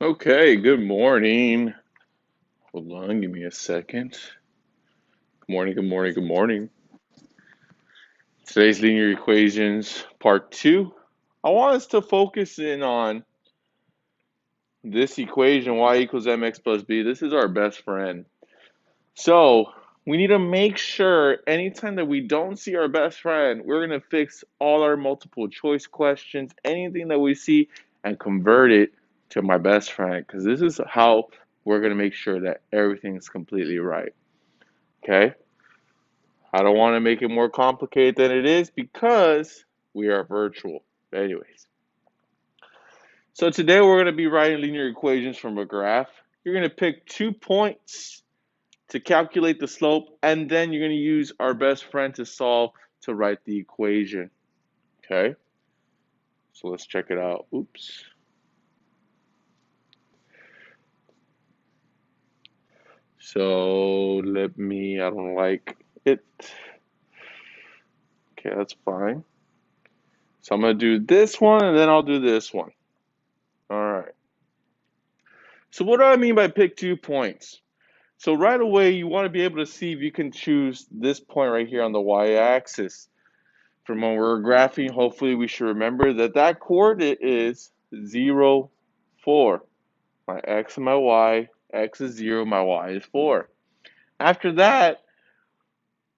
Okay, good morning. Hold on, give me a second. Good morning, good morning, good morning. Today's linear equations, part two. I want us to focus in on this equation, y equals mx plus b. This is our best friend. So we need to make sure anytime that we don't see our best friend, we're going to fix all our multiple choice questions, anything that we see, and convert it to my best friend, because this is how we're going to make sure that everything's completely right. Okay? I don't want to make it more complicated than it is because we are virtual. Anyways, so today we're going to be writing linear equations from a graph. You're going to pick 2 points to calculate the slope, and then you're going to use our best friend to solve to write the equation. Okay? So let's check it out. Oops. So I don't like it. Okay, that's fine. So I'm going to do this one, and then I'll do this one. All right. So what do I mean by pick 2 points? So right away, you want to be able to see if you can choose this point right here on the y-axis. From when we're graphing, hopefully we should remember that that coordinate is 0, 4. My x and my y, x is 0, my y is 4. After that,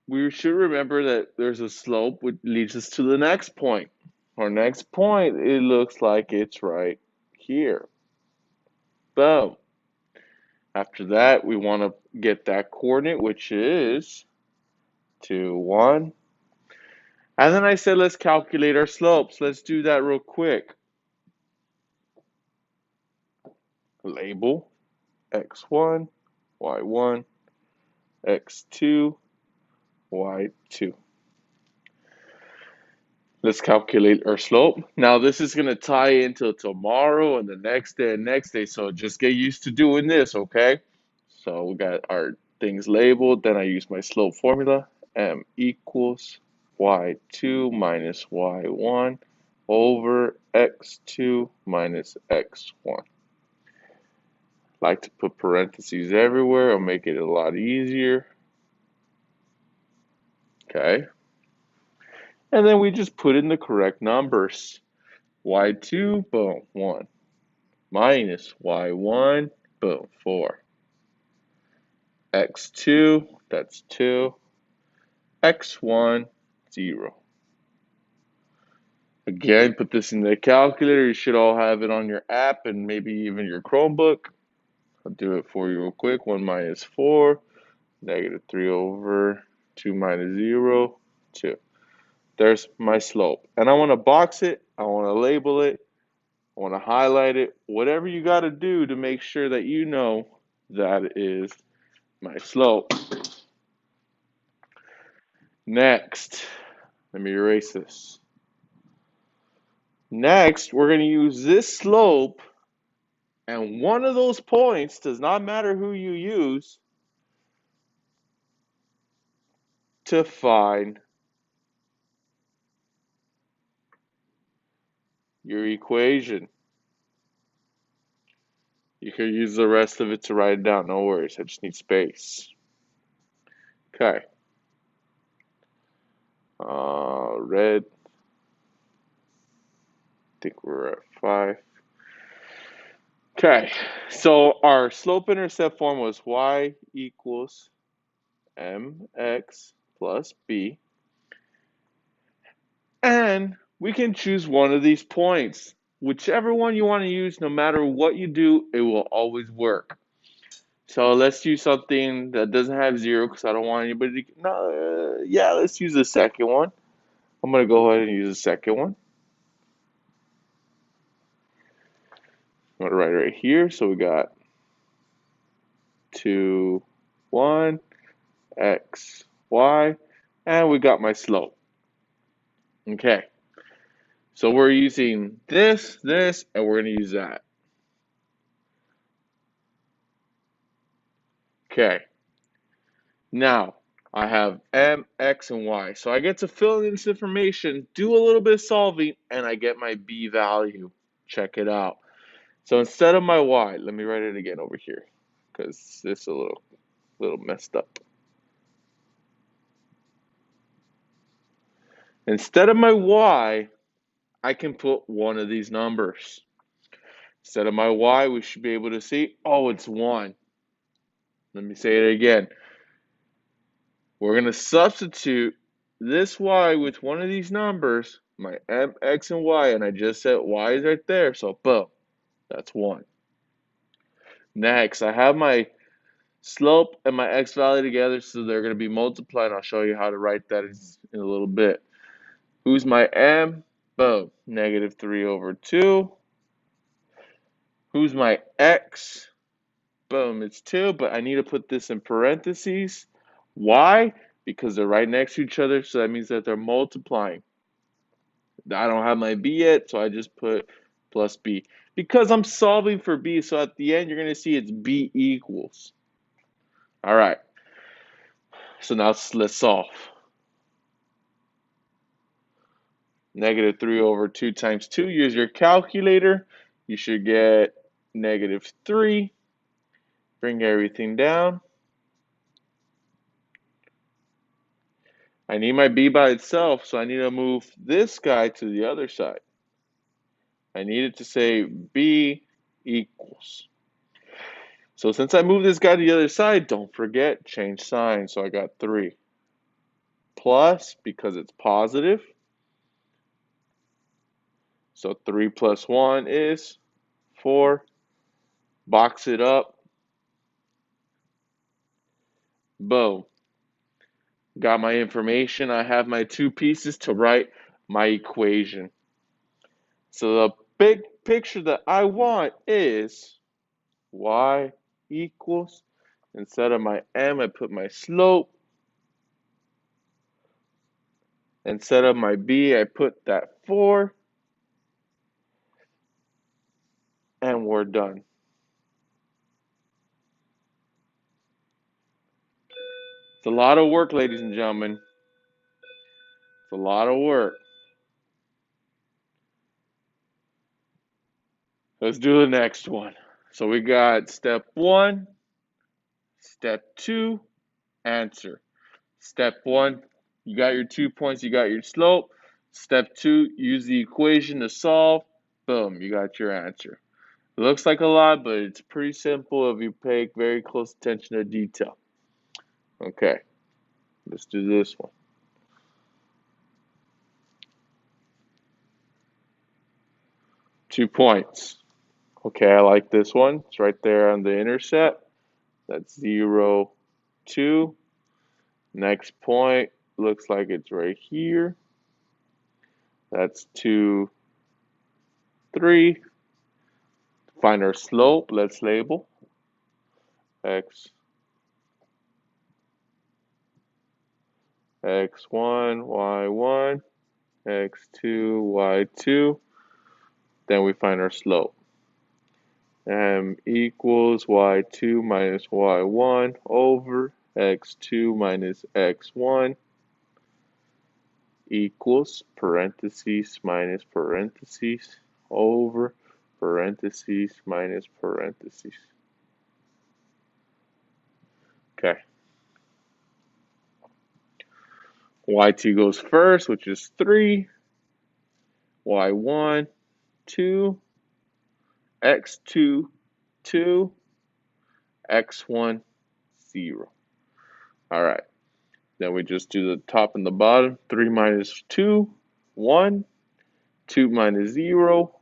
we should remember that there's a slope which leads us to the next point. Our next point, it looks like it's right here. Boom. After that, we want to get that coordinate, which is 2, 1. And then I said, let's calculate our slopes. Let's do that real quick. Label x1, y1, x2, y2. Let's calculate our slope. Now this is going to tie into tomorrow and the next day and next day, so just get used to doing this, okay? So we got our things labeled, then I use my slope formula, m equals y2 minus y1 over x2 minus x1. Like to put parentheses everywhere, it'll make it a lot easier. Okay. And then we just put in the correct numbers. Y2, boom, 1. Minus Y1, boom, 4. X2, that's 2. X1, 0. Again, put this in the calculator. You should all have it on your app and maybe even your Chromebook. I'll do it for you real quick. 1 minus 4, negative 3 over 2 minus 0, 2. There's my slope. And I want to box it. I want to label it. I want to highlight it. Whatever you got to do to make sure that you know that is my slope. Next, let me erase this. Next, we're going to use this slope, and one of those points, does not matter who you use, to find your equation. You can use the rest of it to write it down. No worries. I just need space. Okay. Red. I think we're at 5. Okay. So our slope intercept form was y equals mx plus b. And we can choose one of these points. Whichever one you want to use, no matter what you do, it will always work. So let's use something that doesn't have 0 because I don't want anybody to. No, yeah, let's use the second one. I'm going to go ahead and use the second one. I'm going to write it right here. So we got 2, 1, x, y, and we got my slope. Okay. So we're using this, and we're going to use that. Okay. Now, I have m, x, and y. So I get to fill in this information, do a little bit of solving, and I get my b value. Check it out. So instead of my y, let me write it again over here because this is a little messed up. Instead of my y, I can put one of these numbers. Instead of my y, we should be able to see, oh, it's 1. Let me say it again. We're going to substitute this y with one of these numbers, my m, x, and y, and I just said y is right there, so boom, that's 1. Next, I have my slope and my x value together, so they're going to be multiplied. I'll show you how to write that in a little bit. Who's my m? Boom, -3/2. Who's my x? Boom, it's 2, but I need to put this in parentheses. Why? Because they're right next to each other, so that means that they're multiplying. I don't have my b yet, so I just put plus b. Because I'm solving for b, so at the end, you're going to see it's b equals. All right, so now let's solve. -3/2 times 2. Use your calculator. You should get -3. Bring everything down. I need my b by itself, so I need to move this guy to the other side. I need it to say b equals. So since I moved this guy to the other side, don't forget, change sign. So I got 3. Plus, because it's positive. So 3 plus 1 is 4. Box it up. Boom. Got my information. I have my 2 pieces to write my equation. So the big picture that I want is y equals, instead of my m, I put my slope. Instead of my b, I put that 4. And we're done. It's a lot of work, ladies and gentlemen. It's a lot of work. Let's do the next one. So we got step 1, step 2, answer. Step 1, you got your 2 points, you got your slope. Step 2, use the equation to solve. Boom, you got your answer. It looks like a lot, but it's pretty simple if you pay very close attention to detail. Okay, let's do this one. 2 points. Okay, I like this one. It's right there on the intercept. That's 0, 2. Next point looks like it's right here. That's 2, 3. Find our slope. Let's label x, x1, y1, x2, y2. Then we find our slope. M equals y2 minus y1 over x2 minus x1 equals parentheses minus parentheses over parentheses minus parentheses. Okay. Y2 goes first, which is 3. Y1, 2. X2, 2. X1, 0. All right. Then we just do the top and the bottom. 3 minus 2, 1. 2 minus 0,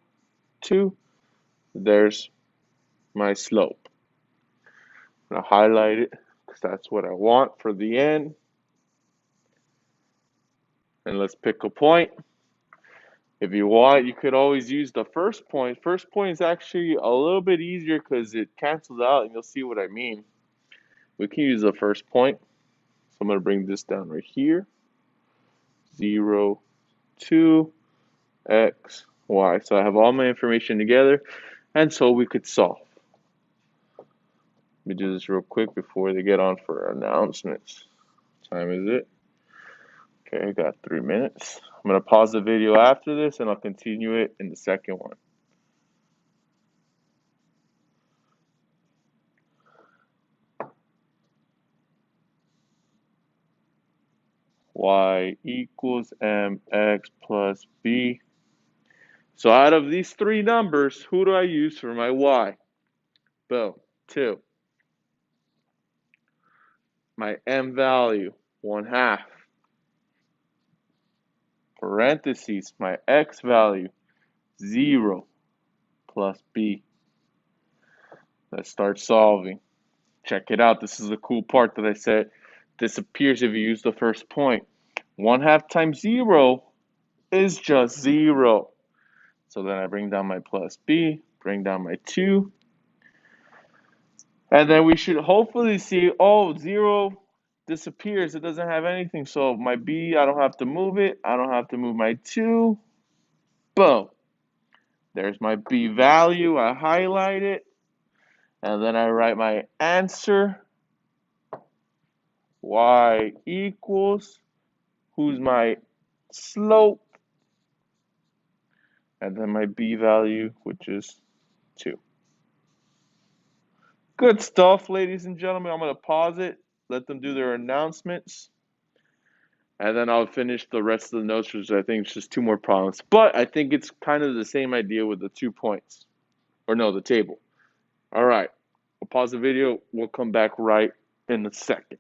2. There's my slope. I'm going to highlight it because that's what I want for the end. And let's pick a point. If you want, you could always use the first point. First point is actually a little bit easier because it cancels out, and you'll see what I mean. We can use the first point. So I'm going to bring this down right here. 0, 2, x, y. So I have all my information together, and so we could solve. Let me do this real quick before they get on for announcements. What time is it? Okay, I got 3 minutes. I'm going to pause the video after this, and I'll continue it in the second one. y equals mx plus b. So out of these three numbers, who do I use for my y? Boom, 2. My m value, 1/2. Parentheses, my x value, 0 plus b. Let's start solving. Check it out. This is the cool part that I said disappears if you use the first point. 1/2 times 0 is just 0. So then I bring down my plus b, bring down my 2. And then we should hopefully see, oh, 0 disappears. It doesn't have anything. So my b, I don't have to move it. I don't have to move my 2. Boom. There's my b value. I highlight it. And then I write my answer. Y equals, who's my slope? And then my b value, which is 2. Good stuff, ladies and gentlemen. I'm going to pause it, let them do their announcements, and then I'll finish the rest of the notes, which I think is just 2 more problems. But I think it's kind of the same idea with the 2 points. Or no, the table. All right. We'll pause the video. We'll come back right in a second.